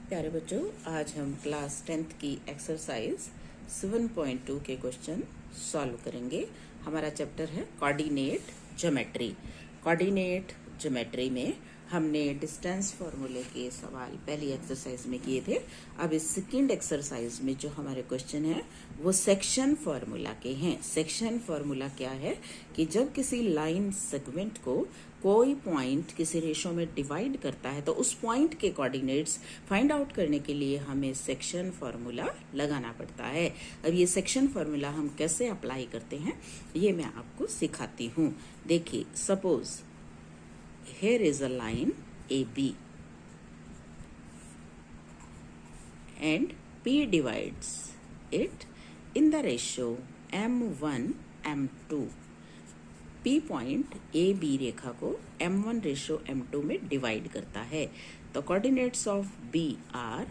प्यारे बच्चों, आज हम क्लास 10th की एक्सरसाइज 7.2 के क्वेश्चन सॉल्व करेंगे। हमारा चैप्टर है कोऑर्डिनेट ज्योमेट्री। कोऑर्डिनेट ज्योमेट्री में हमने डिस्टेंस फार्मूले के सवाल पहली एक्सरसाइज में किए थे। अब इस सेकेंड एक्सरसाइज में जो हमारे क्वेश्चन है वो सेक्शन फार्मूला के हैं। सेक्शन फार्मूला क्या है कि जब किसी लाइन सेगमेंट को कोई पॉइंट किसी रेशो में डिवाइड करता है तो उस पॉइंट के कोऑर्डिनेट्स फाइंड आउट करने के लिए हमें सेक्शन फार्मूला लगाना पड़ता है। अब ये सेक्शन फार्मूला हम कैसे अप्लाई करते हैं ये मैं आपको सिखाती हूँ। देखिए, suppose here is a line AB and P divides it in the ratio M1 M2। P point AB रेखा को M1 रेशो M2 में डिवाइड करता है। तो coordinates of B are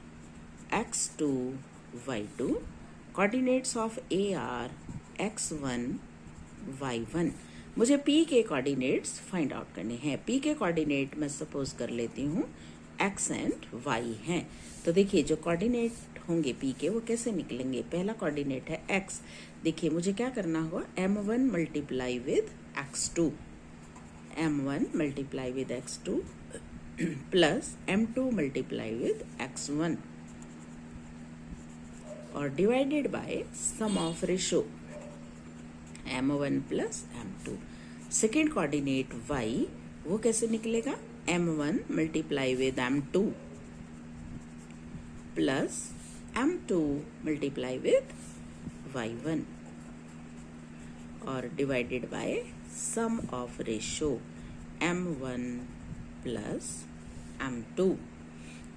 x2 y2, coordinates of A are x1 y1। मुझे P के coordinates find out करने हैं। P के कोऑर्डिनेट मैं सपोज कर लेती हूँ x एंड y हैं। तो देखिए, जो कोऑर्डिनेट होंगे P के वो कैसे निकलेंगे। पहला कोऑर्डिनेट है x। देखिए, मुझे क्या करना होगा, m1 multiply with x2, m1 multiply with x2 plus m2 multiply with x1 और divided by sum of ratio m1 plus m2। Second coordinate y वो कैसे निकलेगा, m1 multiply with m2 plus m2 multiply with y1 और divided by sum of ratio m1 plus m2।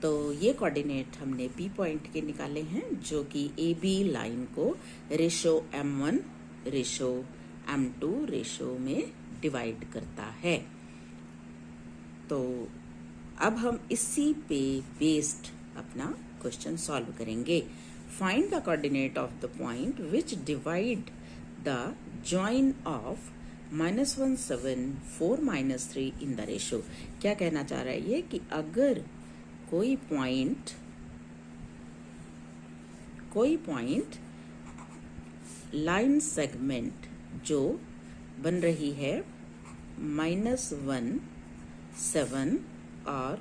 तो ये coordinate हमने P point के निकाले हैं जो कि AB लाइन को ratio m1 ratio m2 ratio में डिवाइड करता है। तो अब हम इसी पे बेस्ड अपना क्वेश्चन सॉल्व करेंगे। Find the coordinate of the point which divide the join of -1 7 4 -3 in the ratio. क्या कहना चाह रहा है ये कि अगर कोई पॉइंट लाइन सेगमेंट जो बन रही है -1 7 और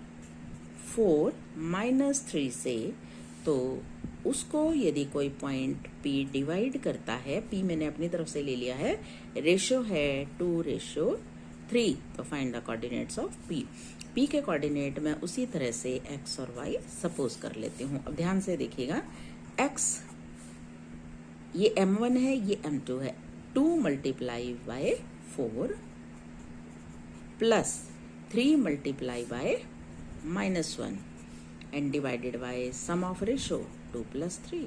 4 -3 से, तो उसको यदि कोई पॉइंट P डिवाइड करता है, P मैंने अपनी तरफ से ले लिया है, रेशो है 2:3, तो find the coordinates of P। P के कोऑर्डिनेट मैं उसी तरह से x और y सपोज कर लेती हूँ। अब ध्यान से देखिएगा, x ये m1 है, ये m2 है, 2 multiply by 4 plus 3 multiply by -1 and divided by sum of ratio 2 + 3।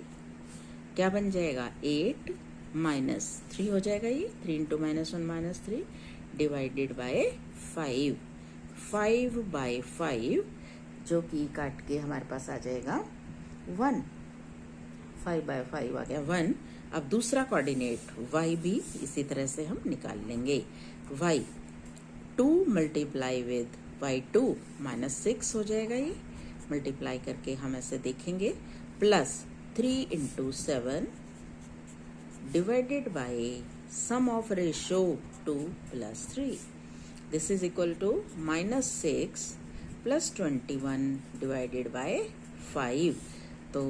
क्या बन जाएगा, 8 -3 हो जाएगा, ये 3 × -1 -3 डिवाइडेड बाय 5 5/5 जो कि काट के हमारे पास आ जाएगा 1। 5/5 आ गया 1। अब दूसरा कोऑर्डिनेट y भी इसी तरह से हम निकाल लेंगे। y 2 मल्टीप्लाई विद y2 -6 हो जाएगा, ये मल्टीप्लाई करके हम ऐसे देखेंगे, plus 3 × 7 divided by sum of ratio 2 + 3। This is equal to -6 + 21 divided by 5। तो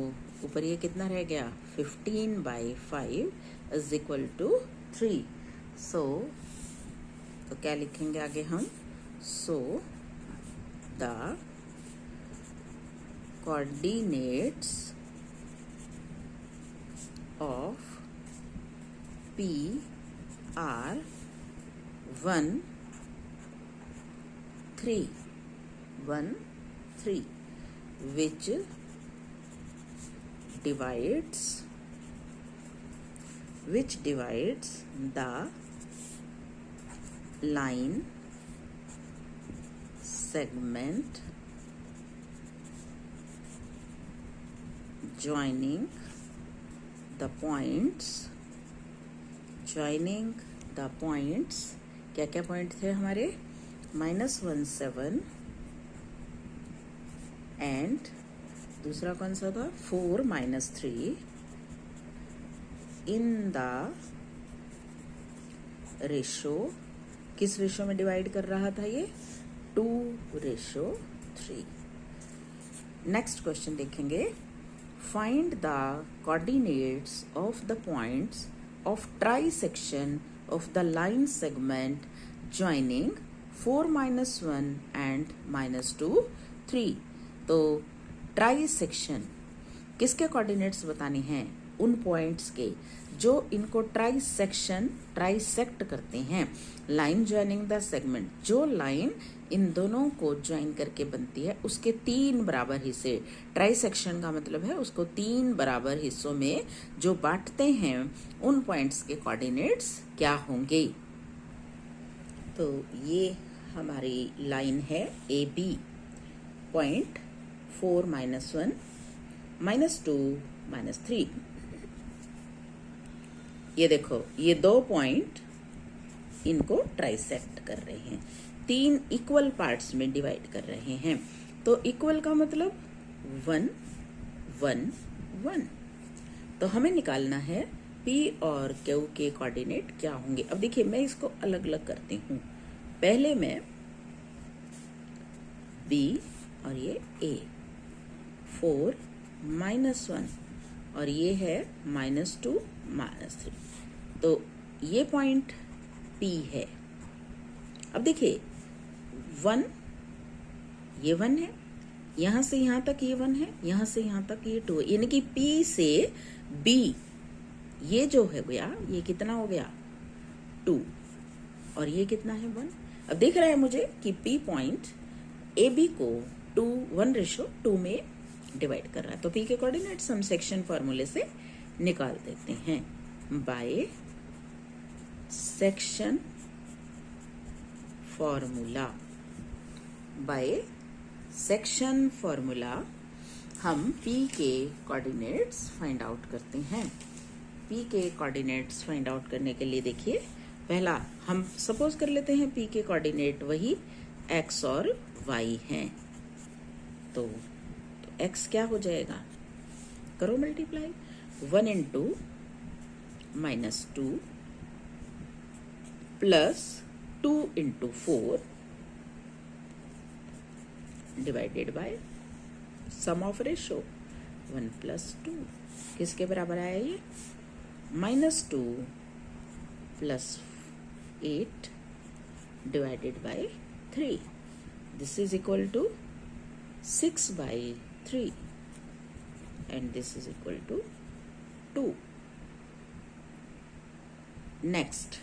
ऊपर ये कितना रह गया, 15/5 इज इक्वल टू 3। तो क्या लिखेंगे आगे हम, so the coordinates of P are 1 3 which divides the line segment joining the points क्या क्या पॉइंट थे हमारे, -1 7 and दूसरा कौन सा था, 4 माइनस 3 इन द रेशो, किस रेशो में डिवाइड कर रहा था ये, 2:3। नेक्स्ट क्वेश्चन देखेंगे, find the coordinates of the points of try section of the line segment joining 4 minus 1 and -2 3। तो ट्राई सेक्शन किसके कोऑर्डिनेट्स बताने हैं, उन पॉइंट्स के जो इनको ट्राइसेक्ट करते हैं। लाइन ज्वाइनिंग द सेगमेंट, जो लाइन इन दोनों को ज्वाइन करके बनती है उसके 3 बराबर हिस्से, ट्राइसेक्शन का मतलब है उसको 3 बराबर हिस्सों में जो बांटते हैं, उन पॉइंट्स के कोऑर्डिनेट्स क्या होंगे। तो ये हमारी लाइन है ए बी, पॉइंट 4 माइनस 1 -2 -3। ये देखो, ये 2 पॉइंट इनको ट्राइसेक्ट कर रहे हैं, 3 इक्वल पार्ट्स में डिवाइड कर रहे हैं। तो इक्वल का मतलब 1 1 1। तो हमें निकालना है P और Q के कोऑर्डिनेट क्या होंगे। अब देखिए, मैं इसको अलग अलग करती हूँ। पहले मैं B और ये A, 4 माइनस 1 और ये है -2 -3। तो ये पॉइंट P है। अब देखिए 1, ये 1 है, यहां से यहां तक ये 1 है, यहां से यहां तक ये 2 है, यानी कि P से B ये जो है गया, ये कितना हो गया 2 और ये कितना है 1। अब देख रहा है मुझे कि P पॉइंट AB को 1:2 में डिवाइड कर रहा है। तो P के कोऑर्डिनेट्स हम सेक्शन फॉर्मूले से निकाल देते हैं। बाय सेक्शन फॉर्मूला हम P के कोऑर्डिनेट्स फाइंड आउट करते हैं। P के कोऑर्डिनेट्स फाइंड आउट करने के लिए देखिए, पहला हम सपोज कर लेते हैं P के कोऑर्डिनेट वही x और y हैं। तो x क्या हो जाएगा, करो multiply, 1 into -2 plus 2 into 4 divided by sum of ratio 1 + 2। किसके बराबर आया ये, -2 + 8 divided by 3। This is equal to 6/3 and this is equal to 2. Next,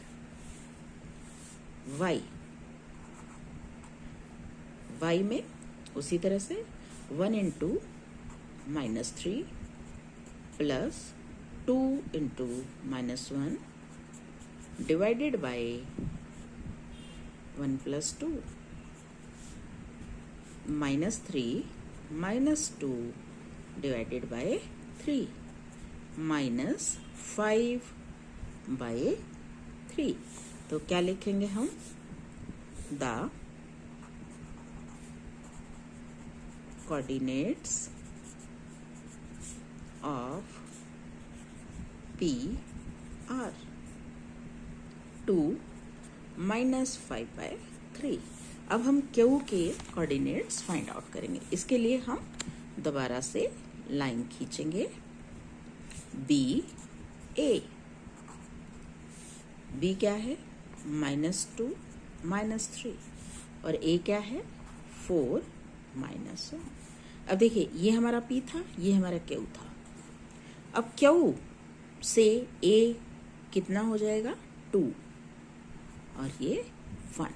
y में उसी तरह से 1 into -3 plus 2 into -1 divided by 1 + 2 -3 -2 divided by 3 -5/3। तो क्या लिखेंगे हम, the coordinates of P are 2 -5/3। अब हम Q के कोऑर्डिनेट्स फाइंड आउट करेंगे। इसके लिए हम दोबारा से लाइन खींचेंगे, BA। B क्या है, -2 -3 और A क्या है, 4 -1। अब देखिए, ये हमारा P था, ये हमारा Q था। अब Q से A कितना हो जाएगा, 2 और ये 1,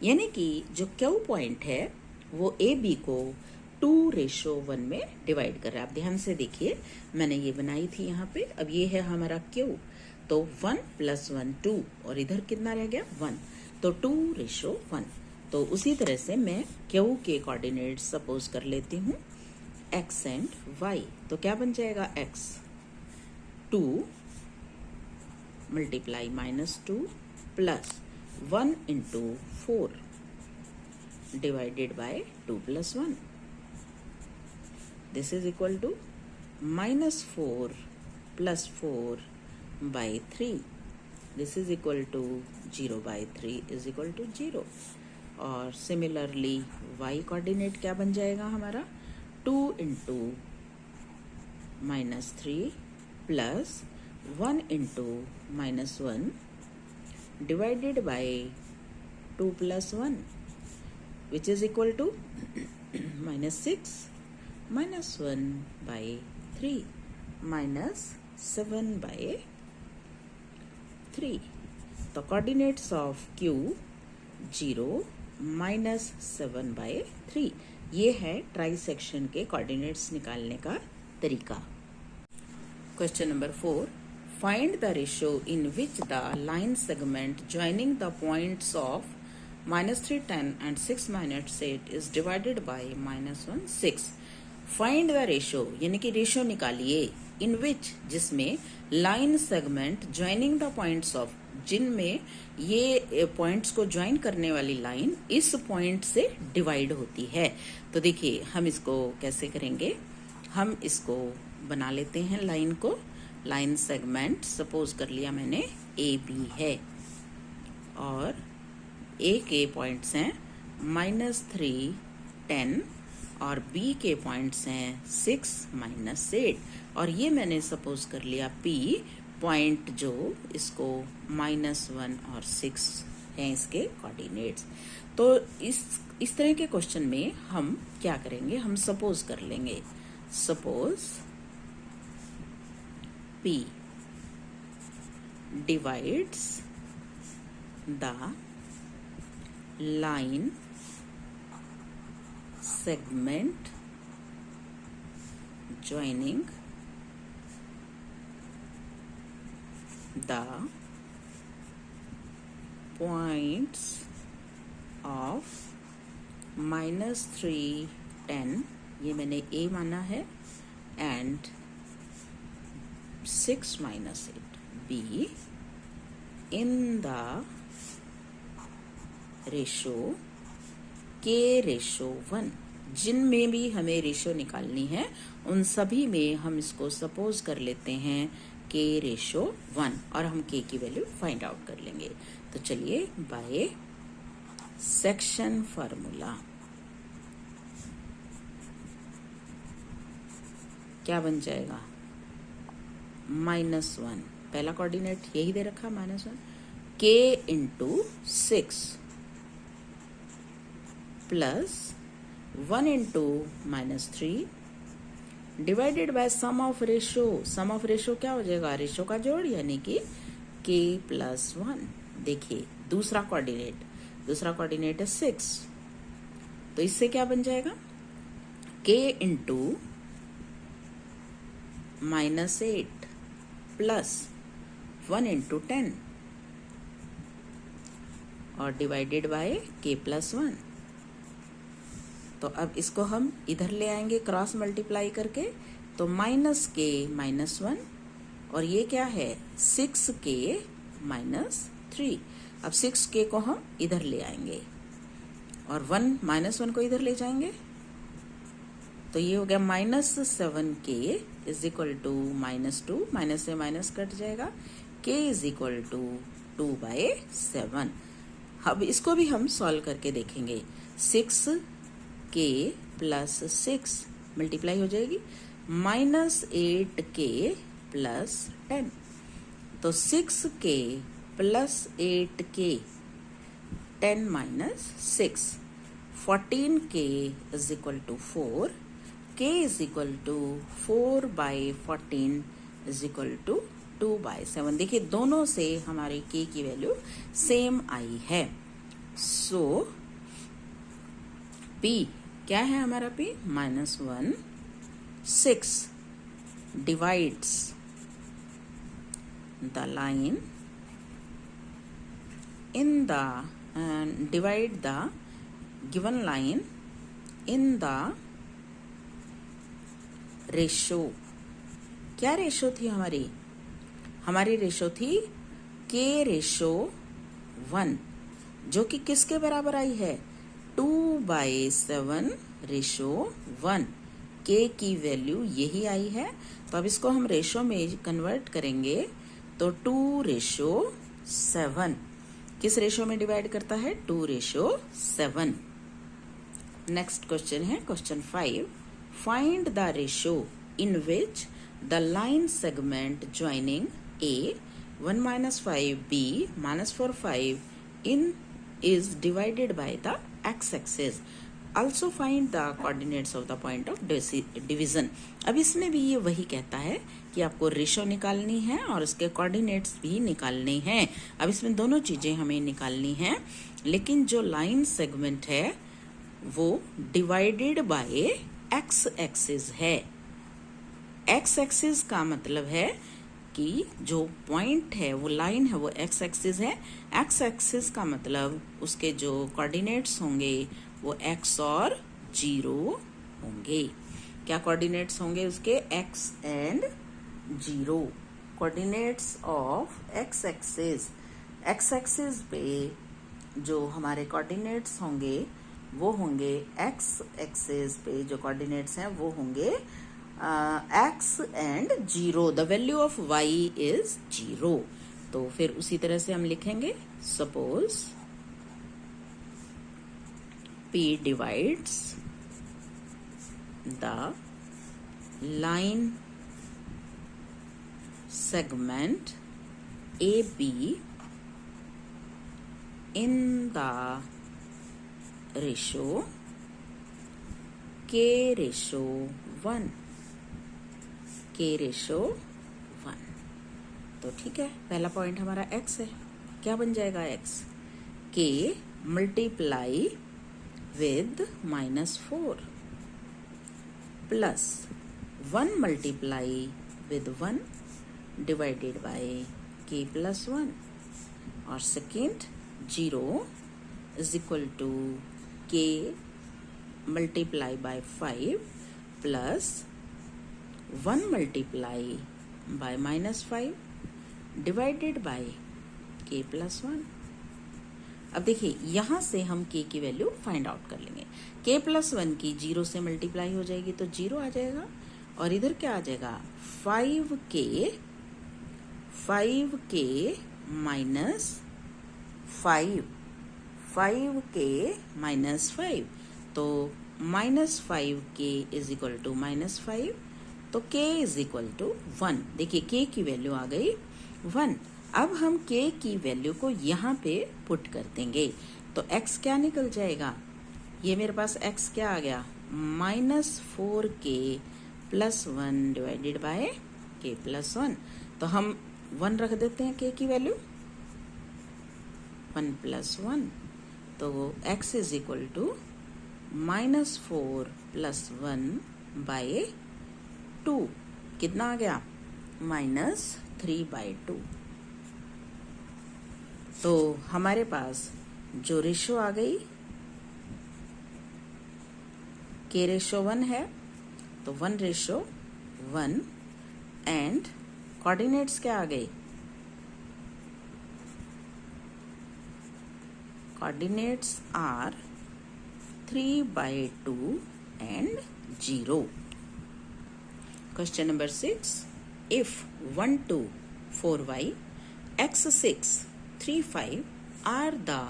यानी कि जो Q पॉइंट है वो AB को 2:1 में डिवाइड कर रहा है। आप ध्यान से देखिए, मैंने ये बनाई थी यहाँ पे। अब ये है हमारा Q, तो 1 + 1 2 और इधर कितना रह गया 1, तो 2:1। तो उसी तरह से मैं Q के कोऑर्डिनेट सपोज कर लेती हूँ x एंड y। तो क्या बन जाएगा, x 2 × -2 plus 1 into 4 divided by 2 + 1 this is equal to -4 + 4 by 3. This is equal to 0 by 3 is equal to 0. और सिमिलरली y कोऑर्डिनेट क्या बन जाएगा हमारा, 2 × -3 + 1 × -1 divided by 2 + 1, which is equal to -6 -1 by 3 -7 by 3. तो कोऑर्डिनेट्स ऑफ Q 0 -7 by 3. ये है try section के coordinates निकालने का तरीका. Question number 4. Find the ratio in which the line segment joining the points of -3 10 and 6 -8 is divided by -1 6. Find the ratio यानी कि ratio निकालिए इन विच जिसमें line segment joining the points of, जिनमें ये पॉइंट्स को ज्वाइन करने वाली लाइन इस पॉइंट से डिवाइड होती है. तो देखिए हम इसको कैसे करेंगे, हम इसको बना लेते हैं लाइन को. लाइन सेगमेंट सपोज कर लिया मैंने ए बी है और ए के पॉइंट्स हैं -3 10 और बी के पॉइंट्स हैं 6 -8 और ये मैंने सपोज कर लिया P पॉइंट जो इसको -1 और 6 हैं इसके कोऑर्डिनेट्स. तो इस तरह के क्वेश्चन में हम क्या करेंगे, हम सपोज कर लेंगे. Suppose P divides the line segment joining the points of -3 10, ये मैंने A माना है, and 6 -8 B in the ratio K/1. जिनमें भी हमें रेशियो निकालनी है उन सभी में हम इसको सपोज कर लेते हैं K/1 और हम K की वैल्यू फाइंड आउट कर लेंगे. तो चलिए बाय सेक्शन फार्मूला क्या बन जाएगा, -1 पहला कोऑर्डिनेट यही दे रखा -1, K × 6 plus 1 × -3 divided by sum of ratio. Sum of ratio क्या हो जाएगा, रेशो का जोड़ यानी कि K+1. देखिए दूसरा कोऑर्डिनेट है 6, तो इससे क्या बन जाएगा, K × -8 प्लस 1 × 10 और डिवाइडेड बाय K+1. तो अब इसको हम इधर ले आएंगे क्रॉस मल्टीप्लाई करके, तो -K -1 और ये क्या है 6K -3. अब 6K को हम इधर ले आएंगे और -1 को इधर ले जाएंगे, तो ये हो गया -7K is equal to -2, minus से माइनस कट जाएगा, K इज इक्वल टू 2/7. अब इसको भी हम सॉल्व करके देखेंगे. 6K + 6 मल्टीप्लाई हो जाएगी, -8K + 10. तो 6K + 8K 10 - 6 14K is equal to 4. K is equal to 4/14 is equal to 2/7. देखिए दोनों से हमारे K की वैल्यू सेम आई है. सो P क्या है हमारा P, -1 6 divides the line in the divide the given line in the ratio. क्या रेशो थी हमारी रेशो थी K/1 जो कि किसके बराबर आई है, 2/7 रेशो 1. के की वैल्यू यही आई है, तो अब इसको हम रेशो में कन्वर्ट करेंगे तो 2:7। किस रेशो में डिवाइड करता है? 2:7। नेक्स्ट क्वेश्चन है question 5। Find the ratio in which the line segment joining A 1 - 5 B -4 5 in is divided by the x-axis. Also find the coordinates of the point of division. अब इसमें भी ये वही कहता है कि आपको रेशो निकालनी है और उसके कोऑर्डिनेट्स भी निकालने हैं। अब इसमें दोनों चीजें हमें निकालनी हैं, लेकिन जो लाइन सेगमेंट है वो डिवाइडेड बाय एक्स एक्सिस है। एक्स एक्सिस का मतलब है कि जो पॉइंट है, वो लाइन है, वो एक्स एक्सिस है। एक्स एक्सिस का मतलब उसके जो कोऑर्डिनेट्स होंगे वो एक्स और 0 होंगे। क्या कोऑर्डिनेट्स होंगे उसके? X and 0। Coordinates of x axis. X axis पे जो हमारे कोऑर्डिनेट्स होंगे वो होंगे, एक्स एक्सिस पे जो कोऑर्डिनेट्स हैं वो होंगे x and 0. The value of y is 0. तो फिर उसी तरह से हम लिखेंगे, suppose P divides the line segment AB in the ratio K:1. K:1। तो ठीक है, पहला पॉइंट हमारा x है। क्या बन जाएगा x? K multiply with -4 plus 1 multiply with 1 divided by K+1, और second 0 is equal to K multiply by 5 plus 1 multiply by -5 divided by K+1। अब देखिए यहां से हम K की वैल्यू फाइंड आउट कर लेंगे। K+1 की 0 से मल्टीप्लाई हो जाएगी तो 0 आ जाएगा, और इधर क्या आ जाएगा? 5K -5 तो -5K इज इक्वल टू -5, तो K इज इक्वल टू 1। देखिए K की वैल्यू आ गई 1। अब हम K की वैल्यू को यहाँ पे पुट कर देंगे तो x क्या निकल जाएगा? ये मेरे पास x क्या आ गया? -4K + 1 divided by K+1। तो हम 1 रख देते हैं K की वैल्यू, 1 + 1, तो x is equal to -4 + 1 by 2। कितना आ गया? -3/2। तो हमारे पास जो रेशो आ गई K:1 है, तो 1:1 एंड कोऑर्डिनेट्स क्या आ गई? Coordinates are 3/2 and 0। Question number 6. If 1, 2, 4y, x6, 3, 5 are the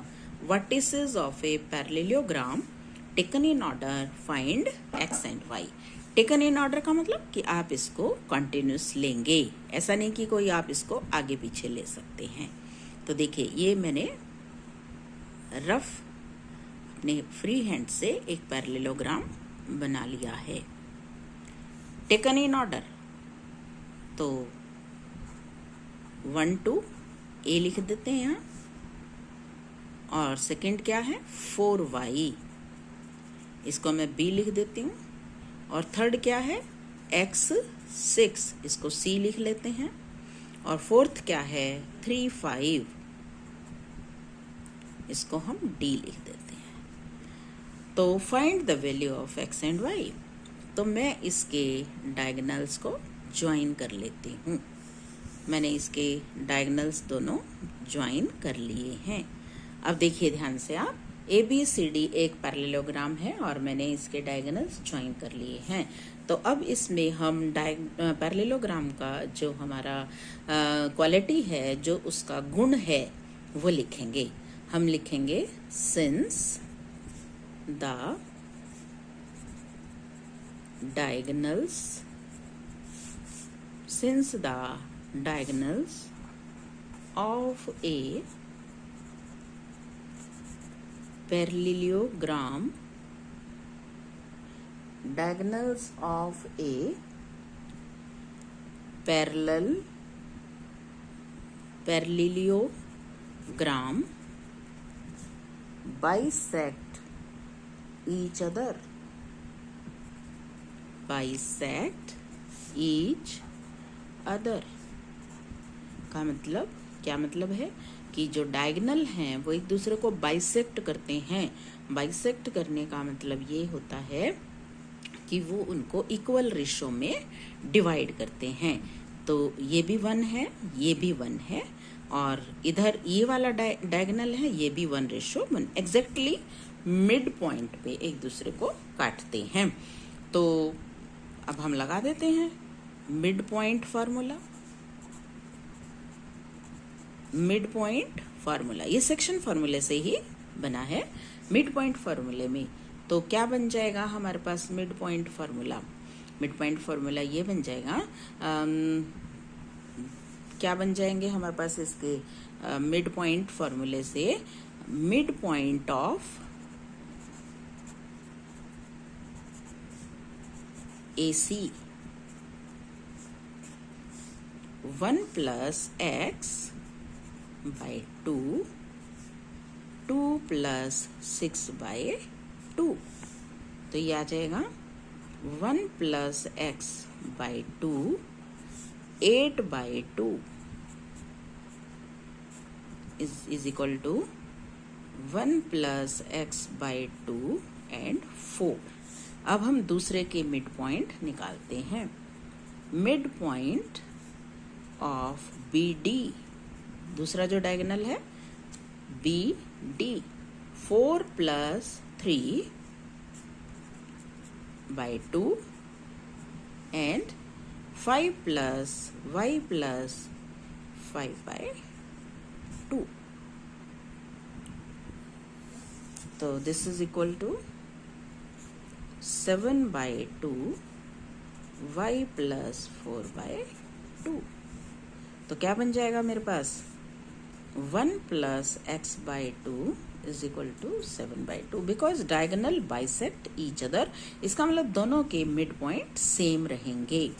vertices of a parallelogram taken in order, find x and y. Taken in order का मतलब कि आप इसको continuous लेंगे, ऐसा नहीं कि कोई आप इसको आगे पीछे ले सकते हैं। तो देखिए ये मैंने रफ अपने फ्री हैंड से एक पैरेललोग्राम बना लिया है। टेकन इन ऑर्डर, तो 1 2 A लिख देते हैं यहाँ, और सेकंड क्या है? 4y, इसको मैं B लिख देती हूँ, और थर्ड क्या है? x6, इसको C लिख लेते हैं, और फोर्थ क्या है? 3 5, इसको हम D लिख देते हैं। तो find the value of x and y। तो मैं इसके डायगोनल्स को ज्वाइन कर लेती हूँ। मैंने इसके डायगोनल्स दोनों ज्वाइन कर लिए हैं। अब देखिए ध्यान से आप, ABCD एक पैरेललोग्राम है और मैंने इसके डायगोनल्स ज्वाइन कर लिए हैं। तो अब इसमें हम पैरेललोग्राम का जो हमारा क्वालिटी है, जो उसका गुण है, वो लिखेंगे। हम लिखेंगे since the diagonals of a parallelogram bisect each other, का मतलब क्या मतलब है कि जो डायगोनल हैं वो एक दूसरे को बाइसेक्ट करते हैं। बाइसेक्ट करने का मतलब ये होता है कि वो उनको इक्वल रेशो में डिवाइड करते हैं। तो ये भी 1 है, ये भी 1 है, और इधर ये वाला डायगोनल है, ये भी 1:1 एग्जैक्टली मिड पॉइंट पे एक दूसरे को काटते हैं। तो अब हम लगा देते हैं मिड पॉइंट फार्मूला। ये सेक्शन फार्मूले से ही बना है। मिड पॉइंट फार्मूले में तो क्या बन जाएगा हमारे पास मिड पॉइंट फार्मूला ये बन जाएगा, क्या बन जाएंगे हमारे पास इसके मिड पॉइंट फार्मूले से, mid point of AC 1 + x by 2, 2 + 6/2। तो ये आ जाएगा 1 + x by 2, 8/2 is equal to 1 + x by 2 and 4। अब हम दूसरे के मिड पॉइंट निकालते हैं। मिड पॉइंट ऑफ BD, दूसरा जो डायगोनल है BD, 4 + 3/2 and 5 + y + 5/2। तो this is equal to 7/2 y + 4/2। तो क्या बन जाएगा मेरे पास 1 + x by 2 is equal to 7/2, because diagonal bisect each other. इसका मतलब दोनों के मिड पॉइंट सेम रहेंगे।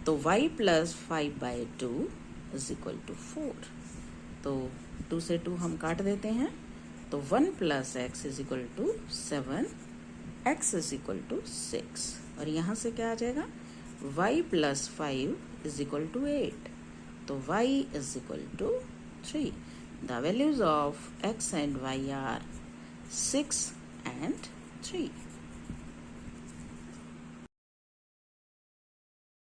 तो y + 5/2 is equal to 4। तो 2 से 2 हम काट देते हैं, तो 1 + x is equal to 7, x is equal to 6, और यहाँ से क्या आ जाएगा y + 5 is equal to 8, तो y is equal to 3। The values of x and y are 6 and 3।